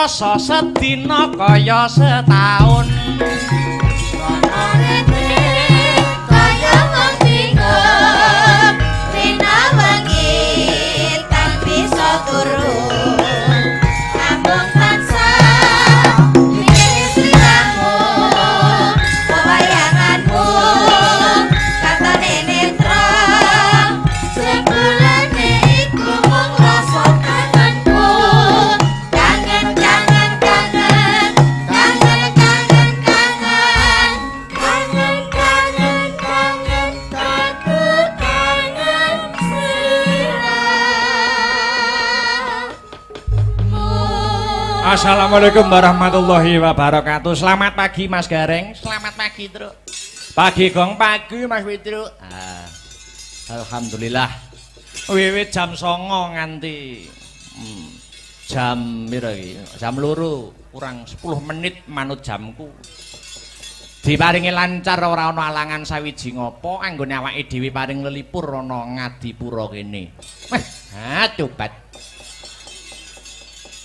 rasa sedina kaya setahun. Kaya mengtinggup rina wengi kan bisa turun amung tansah ingin sliramu pewayanganmu kata nenetra sebulane iku mung rasa kangenku kangen kangen kangen kangen kangen kangen kangen kangen kangen aku kangen sliramu. Assalamualaikum warahmatullahi wabarakatuh. Selamat pagi Mas Gareng. Selamat pagi Truk. Pagi gong pagi Mas Witru. Alhamdulillah. Wiwit jam 09.00 nganti jam piro iki? Jam 2 kurang 10 menit manut jamku. Diparingi lancar ora ana alangan sawiji ngopo anggone awake dhewe paring lelipur ana Ngadipura kene. Tobat.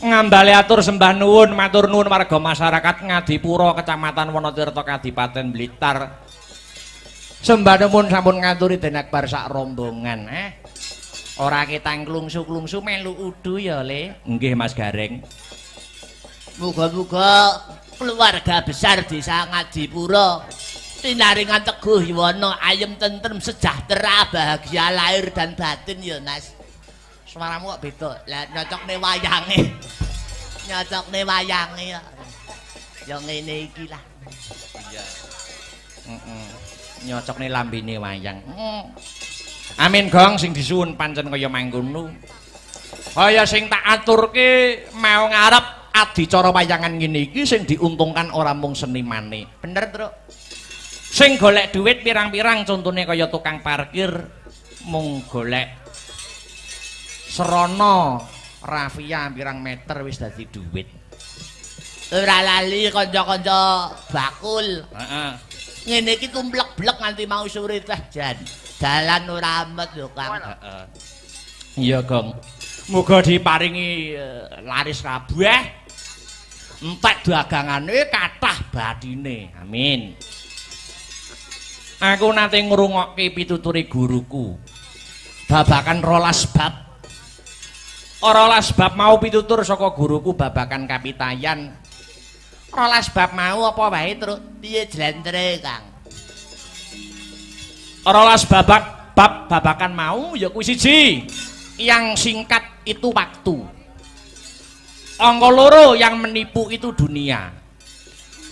Ngambale atur sembah nuwun matur nuwun warga masyarakat Ngadipura Kecamatan Wonotirta Kadipaten Blitar. Sembah nuwun sampun ngaturi Den Akbar sak rombongan. Ora ketang klungsu-klungsu melu udu ya, Le. Nggih Mas Gareng. Muga-muga keluarga besar desa Ngadipura tinaringan teguh yuwana ayem tentrem sejahtera bahagia lahir dan batin ya Mas. Suaramu kok beda. Lah nyocokne wayange. Nyocokne wayange ya. Ya ngene iki lah. Iya. Nyocokne lambene wayang. Amin gong sing disuwun pancen kaya mangkono. Kaya sing tak aturke mau ngarep adicara wayangan ngene iki sing diuntungkan ora mung senimane. Bener, Truk. Sing golek duit pirang-pirang contone kaya tukang parkir mung golek Serono rafia pirang meter wis dadi duit. Ora lali kanca-kanca bakul. Heeh. Ngene iki tumplek-blek nganti mau sore teh jan. Dalan ora amet lho Kang. Heeh. Iya, Gong. Muga diparingi laris kabeh. Entek dagangane kathah bathine. Amin. Aku nate ngrungokke pituturi guruku. Babakan 12 bab. Ora 12 bab mau pitutur saka guruku babakan kapitayan. 12 bab mau apa wae terus Piye jlentre Kang? 12 babakan mau ya kuwi siji. Yang singkat itu waktu. Angka loro yang menipu itu dunia.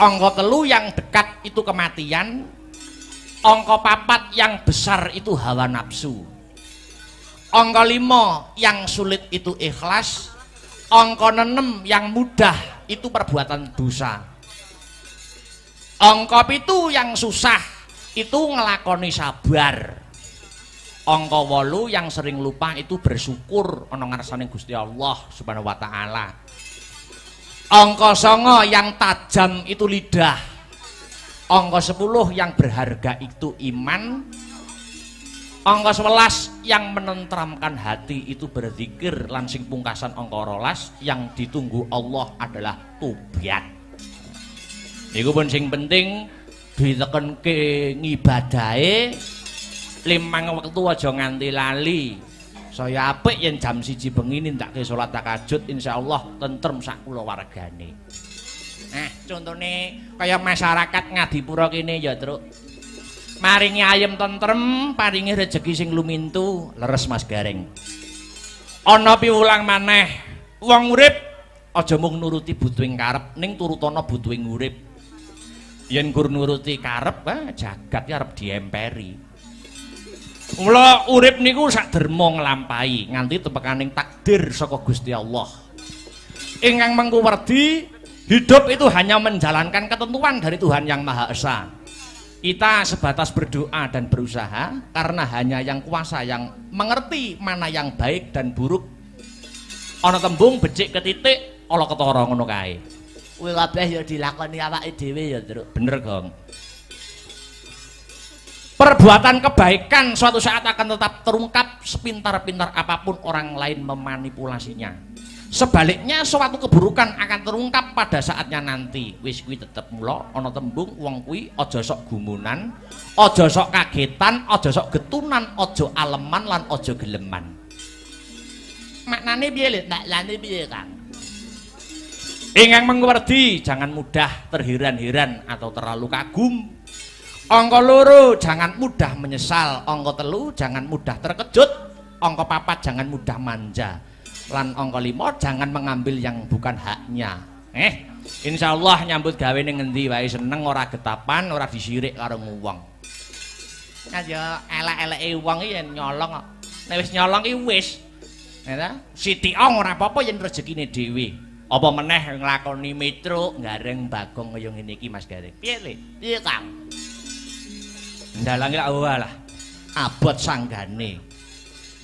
Angka telu yang dekat itu kematian. Angka papat yang besar itu hawa nafsu. Angka 5 yang sulit itu ikhlas. Angka 6 yang mudah itu perbuatan dosa. Angka 7 yang susah itu ngelakoni sabar. Angka 8 yang sering lupa itu bersyukur ana ngarsane Gusti Allah Subhanahu wa taala. Angka 9 yang tajam itu lidah. Angka 10 yang berharga itu iman. Angka 11 yang menentramkan hati itu berzikir lan sing pungkasan angka 12 yang ditunggu Allah adalah tobat. Iku pun sing penting ditekenke ngibadahe 5 wektu aja nganti lali. Saya apik yen jam 1 bengi nindakke salat tahajud insyaallah tentrem sak kulawargane. Nah, contone kaya masyarakat Ngadipura kene ya, Truk. Maringi ayem tentrem, paringi rejeki sing lumintu, leres Mas Gareng. Ana piwulang maneh, wong urip aja mung nuruti butuhing karep, ning turutana butuhing urip. Yen gur nuruti karep, jagat arep diemperi. Mula urip niku sak derma nglampahi nganti tepekaning takdir saka Gusti Allah. Ingkang mengku werdi, hidup itu hanya menjalankan ketentuan dari Tuhan Yang Maha Esa. Kita sebatas berdoa dan berusaha karena hanya yang kuasa yang mengerti mana yang baik dan buruk. Ana tembung becik ke titik, ala ketara ngono kae. Kuwi kabeh ya dilakoni awake dhewe ya, Truk. Bener, Gong. Perbuatan kebaikan suatu saat akan tetap terungkap sepintar-pintar apapun orang lain memanipulasinya. Sebaliknya suatu keburukan akan terungkap pada saatnya nanti. Wis kuwi tetep mula ana tembung wong kuwi aja sok gumunan, aja sok kagetan, aja sok getunan, aja aleman lan aja geleman. Maknane piye, Lid? Maknane piye, Kang? Ingkang mengerti jangan mudah terheran-heran atau terlalu kagum. Angka 2 jangan mudah menyesal, angka 3 jangan mudah terkejut, angka 4 jangan mudah manja. Lan angka 5 jangan mengambil yang bukan haknya. Insyaallah nyambut gawe ning ngendi wae seneng ora getapan, ora disirik karo wong. Ya elek-eleke wong iki yen nyolong kok. Nek wis nyolong iki wis. Ya sithik ora apa-apa yen rezekine dhewe. Apa meneh nglakoni metro gareng bagong kaya ngene iki Mas Gareng. Piye, Le? Piye, Kang? Ndalangi lak walah. Abot sanggane.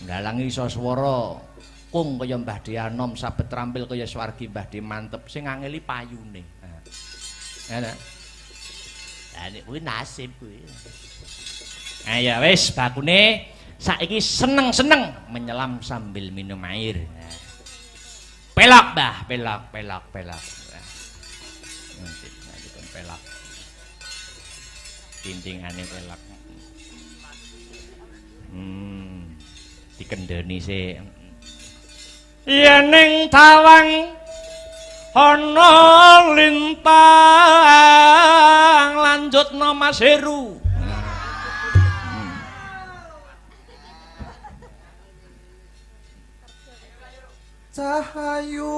Ndalangi iso swara kung kaya Mbah Dianom sabet trampil kaya swargi Mbah Di mantep sing ngangeli payune. Ya ta. Lah nek kuwi nasib kuwi. Ya wis bakune saiki seneng-seneng menyelam sambil minum air. Pelak, Mbah, pelak. Nanti pelak. Tintingane pelak. Dikendheni sik. Yen ning tawang ana lintang lanjutno Mas Heru. Cahayu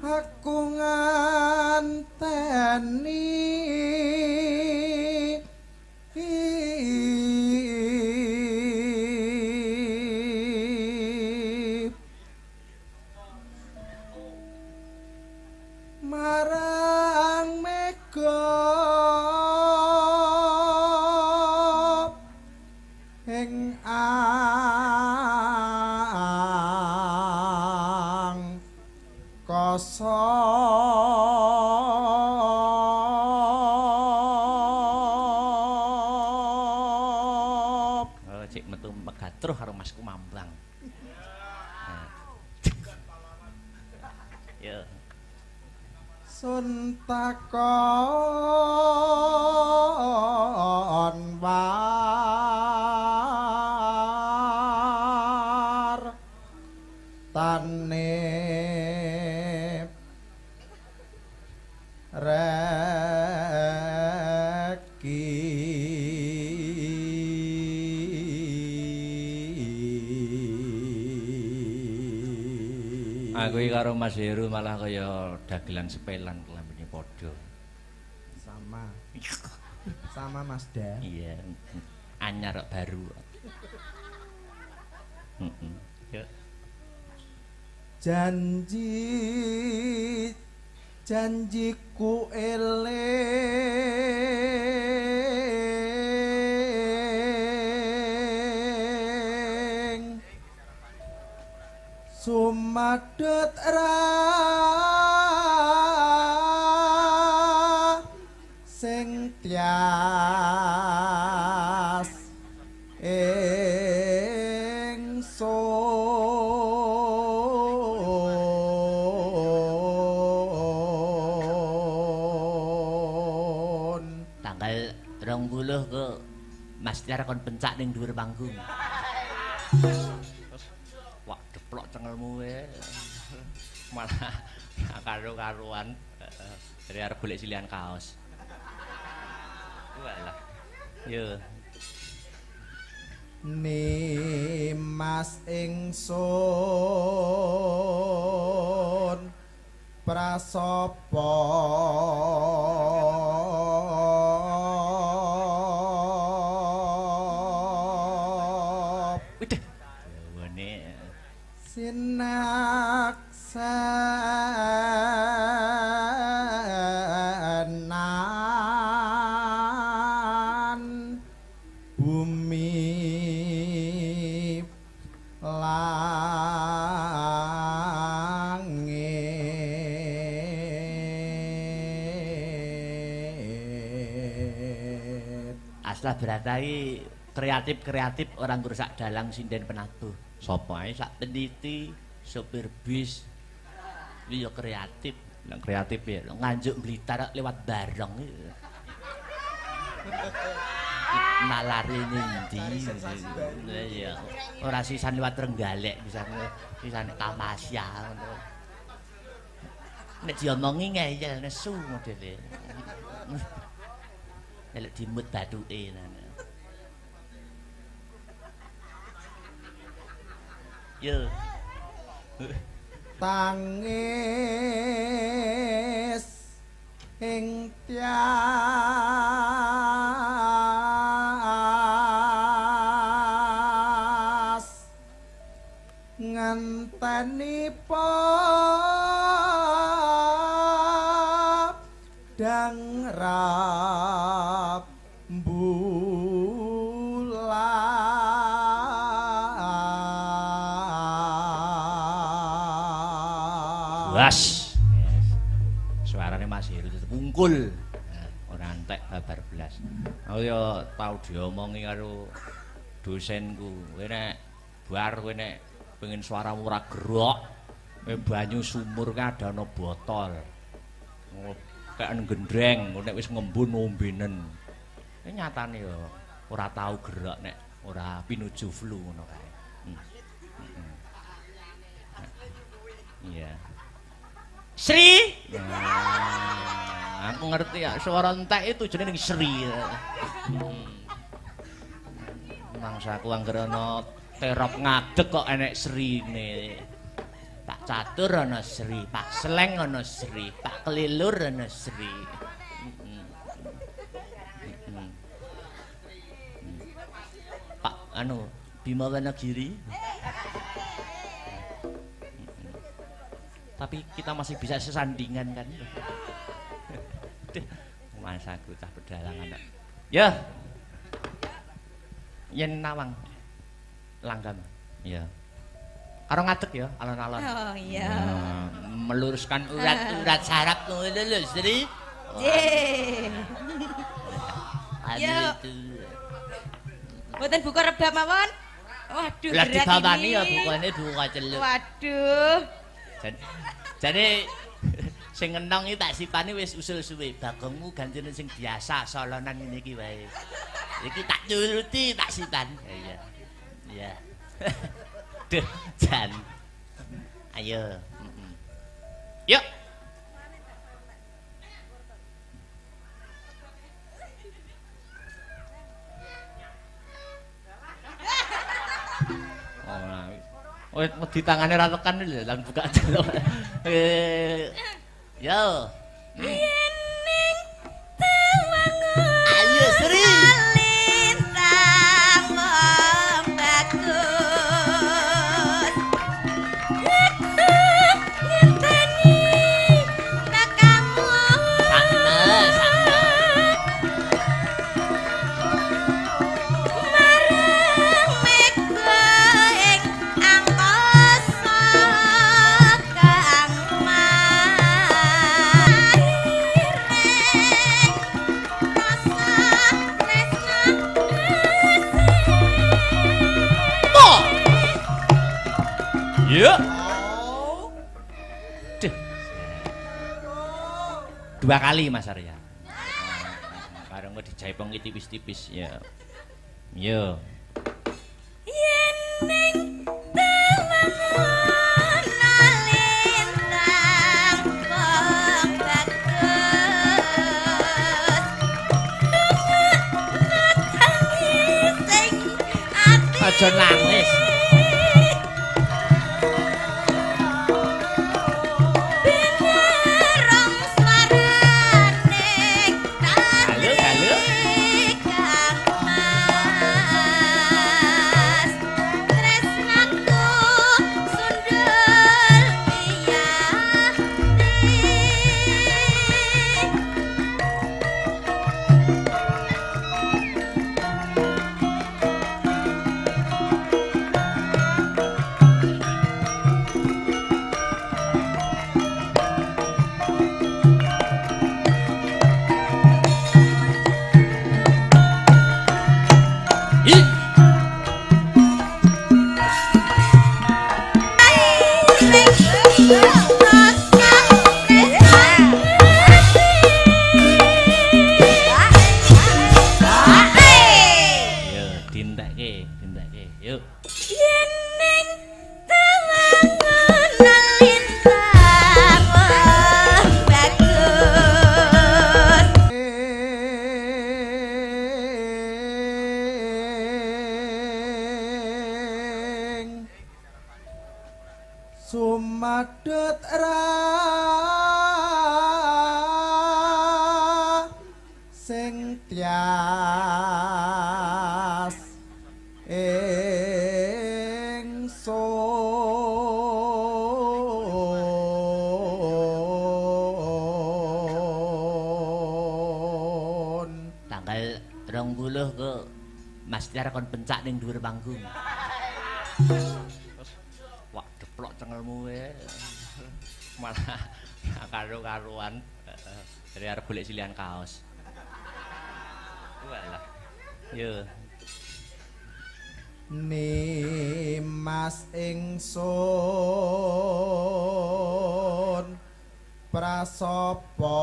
aku nganteni marang mega ing kosop Cik metu megatruh karo Masku Mambang. Ya. sun takon war tane reki Aku iki karo Mas Heru malah kaya dagelan sepelan kelambine padha. Sama Mas Da. Iya. Anyar kok baru. Ya. Janjiku eling sumadut sing tias ingsun Tanggal 20 ke Mas Tiar kon pencak ning dhuwur panggung. Wah, deplok cengelmu wae. Malah karo-karuan dari arep golek silihan kaos. Walah. Yo. Nimas ingsun prasapa Widih. Dawane sinaksanan bumi langit Aslah beratai kreatif orang ngrusak dalang sinden penabuh. Sapa ae sak peniti, sopir bis. Iki ya kreatif. Lah kreatif ya. Nganjuk Blitar lewat bareng. Nalare ndi? Ya, ora sisan liwat Trenggalek, sisan Kamasya ngono. Nek diomongi ngeyel nesu modele. Nek dimut bathuke nana. Yo. Tangis ing tias ngenteni dang rap Blas. Suarane Mas Heru tetep ungkul. Ora entek babar blas. Aku ya tau diomongi karo dosenku. Kowe nek bar kowe nek pengen suaramu ora gerok, kowe banyu sumur ka ada ana botol. Kayak gendreng, nek wis ngembun ombenen. Nyatane ya ora tau gerak nek ora pinuju flu ngono kae. Iya. Sri. Aku ngerti ya, suara entek itu jenenge Sri. Mangsa aku anggere ana terop ngadeg kok enek Srine. Pak Catur ana Sri, Pak Sleng ana Sri, Pak Kelilur ana Sri. Pak anu Bima Wanagiri. Tapi kita masih bisa sesandingan kan. Masa aku cah pedalangan. Ya. Yen nawang langgam. Ya. Karo ngadeg ya alon-alon. Oh iya. Meluruskan Urat-urat saraf ngono lho, Sri. Nggih. Ya. Mboten buka rebab mawon. Waduh, Lah berat dibawani ini. ya bukane buka celuk. Waduh. Jadi sing ngenong iki tak sipani wis usul suwe. Bagongmu gantine sing biasa solonan ngene iki wae. Iki tak nuruti tak sipan. Iya. Iya. Duh, Jan. Ayo. Yuk. Oh, di tangane ra tekan lho lan buka celuk. Yo. Yening tawangun. Ayo Sri. Lintang wong bagus. Ngenteni tekamu. Sakne. Marang mega ing angkasa kang Ya. Duh. Dua kali Mas Arya. Bareng kok dijaipong iki tipis-tipis ya. Yo. Yening tawangun lintang wong bagus. Nangis sing ati. Aja nangis. Binarong swarane Halo, halo. Kang Mas tresnaku sundul miyati. tanggal 20 kok Mas Tiar kon pencak ning dhuwur panggung. Wah, deplok cengelmu wae. Malah karo-karuan. Dari arep golek silihan kaos. Walah. Yo. Nimas ingsun prasapa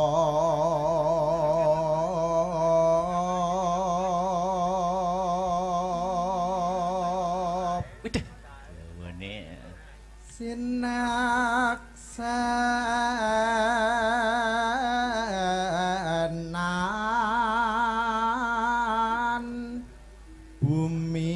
Widih. Wene sinaksanan bumi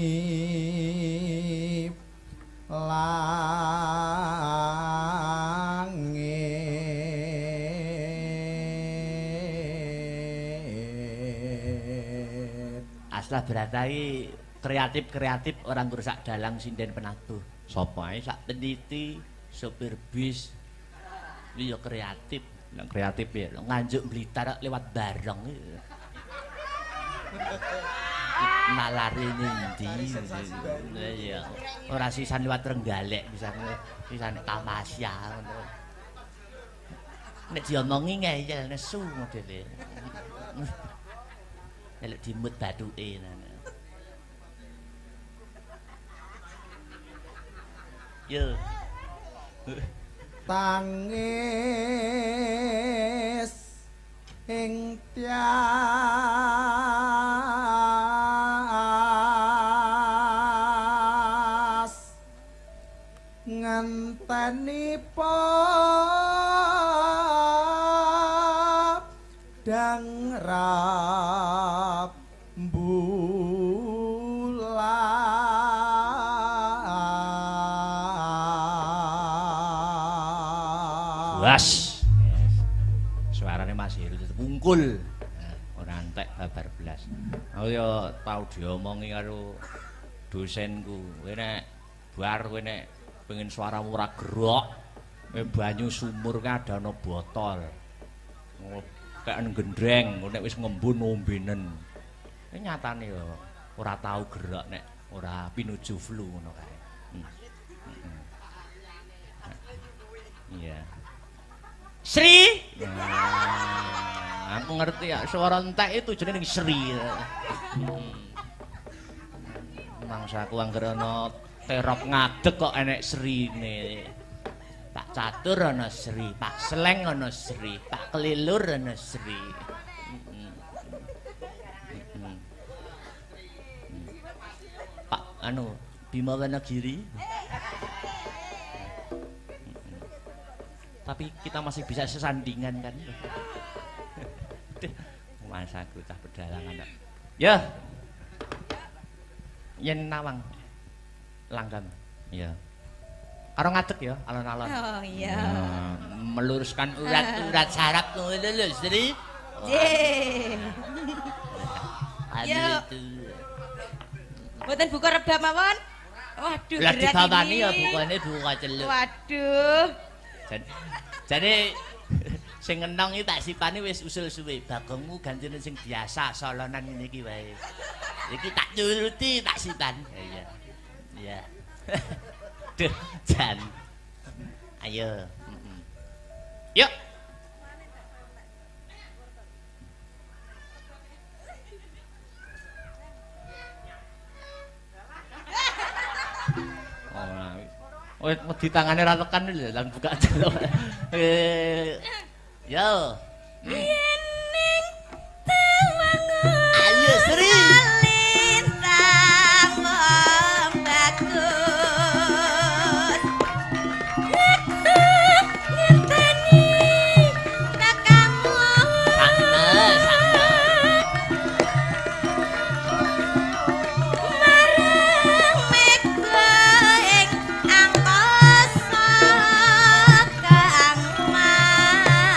langit Aslah beratai kreatif orang rusak dalang sinden penabuh. sapa ae Sak peniti sopir bis iki ya kreatif. yang kreatif ya. Nganjuk Blitar lewat bareng. Nalari ndi? Iya. Ora sisan liwat Trenggalek sisan Tamasya ngono. Nek diomongi ngeyel nesu modele. Nek dimut bathuke. Yo. tangis ing tias ngenteni padang rap Was. Suarane Mas Heru wungkul. Ora entek babar blas. Aku ya tau diomongi karo dosenku. Kowe nek bar kowe nek pengen suaramu ora gerok, kowe banyu sumur ka ada ana botol. Kayak gendreng, nek wis ngembun ombenen. Nyatane ya ora tau gerak nek ora pinuju flu ngono kae. Iya. Sri. Aku ngerti ya, suara entek itu jenenge Sri. Mangsaku anggere ana terop ngadeg kok enek Srine. Pak Catur ana Sri, Pak Sleng ana Sri, Pak Kelilur ana Sri. Pak anu Bima Wanagiri. Tapi kita masih bisa sesandingan kan. Masa aku cah pedalangan. Ya. Yen nawang langgam. Ya. Karo ngadeg ya alon-alon. Oh iya. Meluruskan urat-urat saraf ngono lho, Sri. Nggih. Ya. Mboten buka rebab mawon. Waduh, Lah berat dibawani ini. ya bukane buka celuk. Waduh. Jadi sing ngenong iki tak sipani wis usul suwe. Bagongmu ganjene sing biasa solonan ngene iki wae. Iki tak turuti tak sipan. Iya. Iya. Duh, Jan. Ayo. Yuk. Oh, di tangane ra tekan lho, lan buka delok. Yo. Yening tawangun. Ayo Sri. Lintang bagus. Ngenteni kakangmu. Sakno. Marang mega ing angkasa kang mas.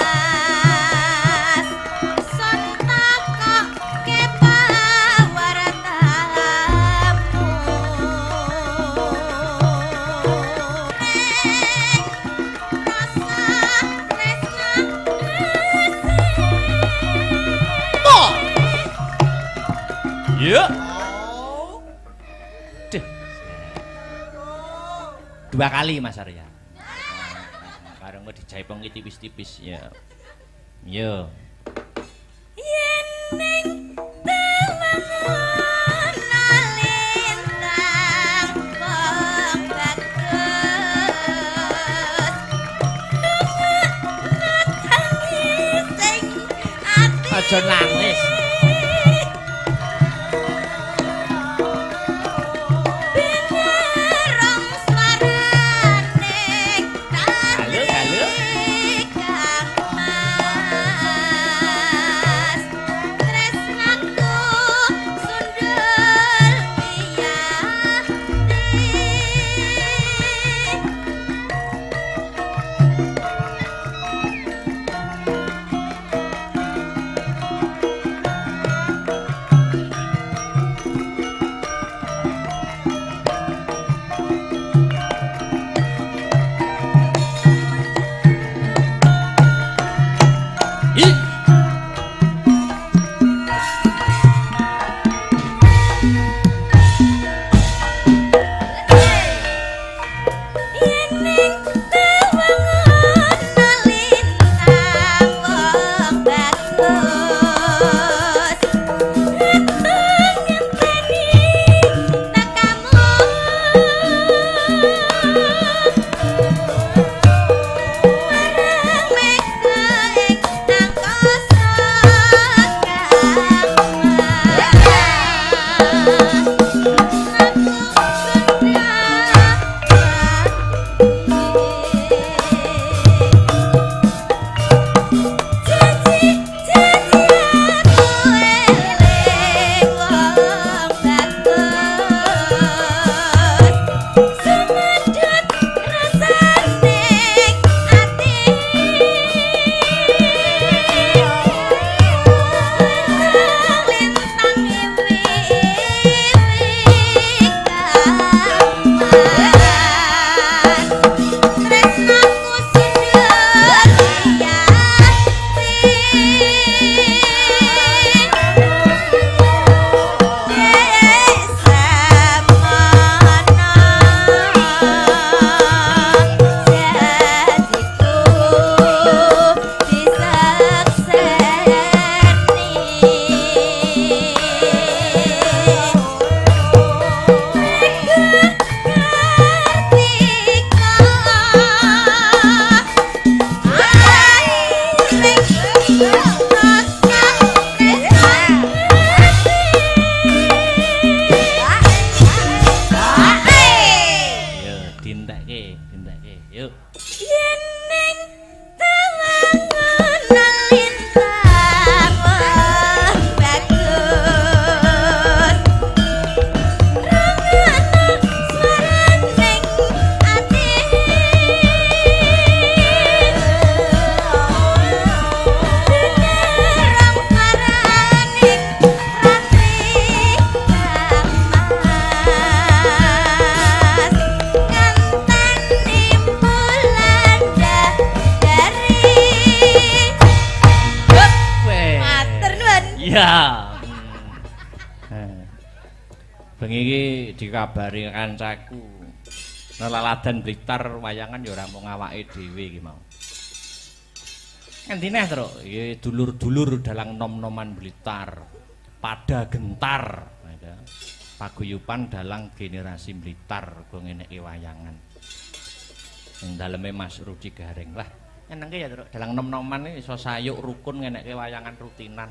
Yuk. Duh. 2 kali Mas Arya. Bareng kok dijaipong tipis-tipis ya. Yo. Yen ning tawangun alintang wong bagus nangis sing ati Aja nangis. Rong swarane Halo, halo. Kang Mas tresnaku sundul piyati Ih. Yen ning tawangun alintang wong bagus ngenteni tekamu marang mega ing angkasa Tresnaku sundul Yo, dintekke. Yuk. Yen ning tawangun alintang wong bagus rangono swaraning ati dengerang paraning ratri Kang Mas ngenteni bulan dari Weh. matur nuwun. Iya. Bengi iki dikabari kancaku. Nelaladan Blitar wayangan ya ora mung awake dhewe iki mau. Endi neh, Truk? Iki dulur-dulur dalang nom-noman Blitar. Pada gentar. Paguyuban dalang generasi Blitar go ngeneki wayangan. Ing daleme Mas Rudi Garing. Lah, enengke ya, Truk. Dalang nom-noman iki iso sayuk rukun ngeneki wayangan rutinan.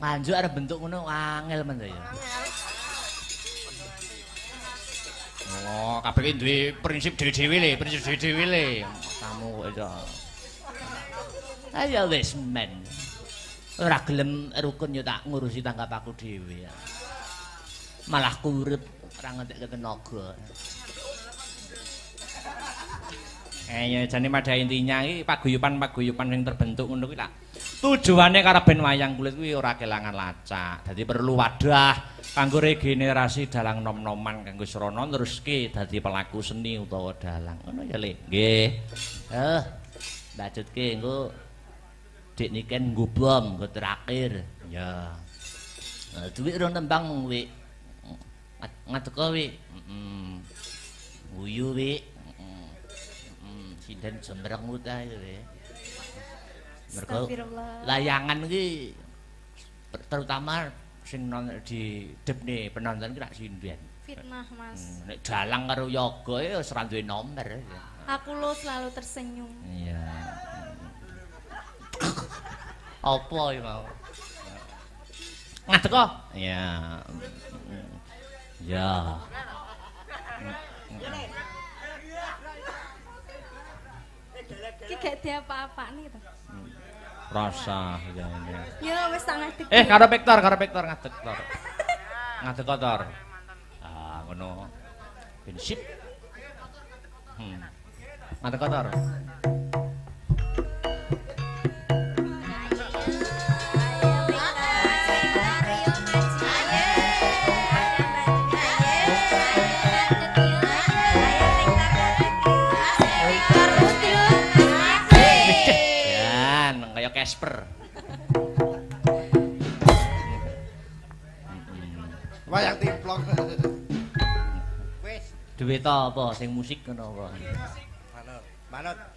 Nganjuk arep bentuk ngono angel men ya. Oh, kabeh iki duwe prinsip dhewe-dhewe le, Tamu kok iso. Ayo wis men. Ora gelem rukun yo tak ngurusi tanggap aku dhewe ya. Malah kurep ora ngentek tenaga. Ya jane pada intinya iki paguyuban sing terbentuk ngono kuwi lah. Tujuane karaben wayang kulit kuwi ora kelangan lacak. Dadi perlu wadah kanggo regenerasi dalang nom-noman kanggo srana neruske dadi pelaku seni utawa dalang. Ngono ya, Le. Nggih. Lanjutke engko Dik Niken nggo bom nggo terakhir. Ya. Duit rong tembang wi. Ngateko wi. Guyu wi. Sinden jembreng ta wi. Mergo Astagfirullah. layangan ki terutama sing di depne penonton ki rak sinden. Fitnah, Mas. Nek dalang karo yoga ya wis ra duwe nomor. Aku lo selalu tersenyum. Iya. Apa iki mau? Ngadeg kok? Iya. Ya. Iki gak diapa-apa nih to. Rasa ya ini. Ya wis tak ngadeg. Karo Victor ngadeg Tor. Ngadeg kok Tor. Ah, ngono. Ben sip. Ngadeg kok Tor. Jan, kaya Casper. Wayang timplong. Wis, Duwe ta apa sing musik ngono apa?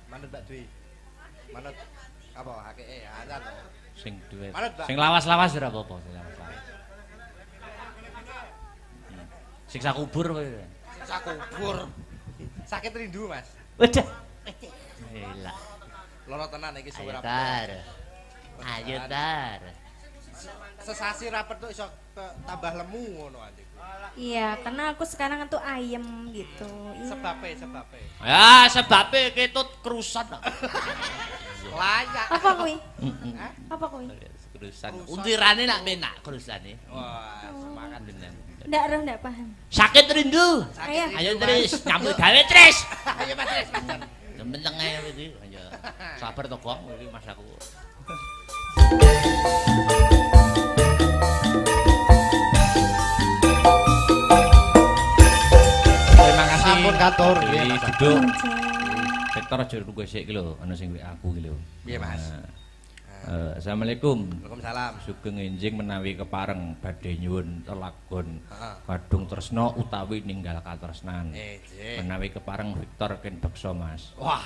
manut Mbak Dwi. Manut apa hakike azan. Sing duwe. Manut, Mbak. Sing lawas-lawas ora apa-apa, sing lawas-lawas. Siksa kubur kowe. Sakubur. Sakit rindu, Mas. Waduh. Gila. Loro tenan iki suwe Ayo rapet. tar. Ayo tar. Sesasi rapet tuh iso tambah lemu ngono anjing. Iya, karena aku sekarang tuh ayem gitu. Iya. Sebabe. Ya, sebabe ketut kerusan. Layak. Apa kuwi? Apa kuwi? Kerusan. Untirane nak menak kerusane. Wah, semangat bener. Ndak roh ndak paham. Sakit rindu. Ayo. Ayo Tris, nyambut gawe Tris. Ayo Mas Tris. Menteng ae iki. Ayo. Sabar to, Gong, iki Mas aku. Terima kasih. Sampun katur. Jadi Nggih, Mas. duduk. Victor aja nunggu sik iki lho, ana sing WA aku iki lho. Piye, Mas? Assalamualaikum. Waalaikumsalam. Sugeng enjing menawi kepareng badhe nyuwun telagon Heeh. kadung tresna utawi ninggal katresnan. Nggih. Menawi kepareng Victor ken beksa Mas. Wah,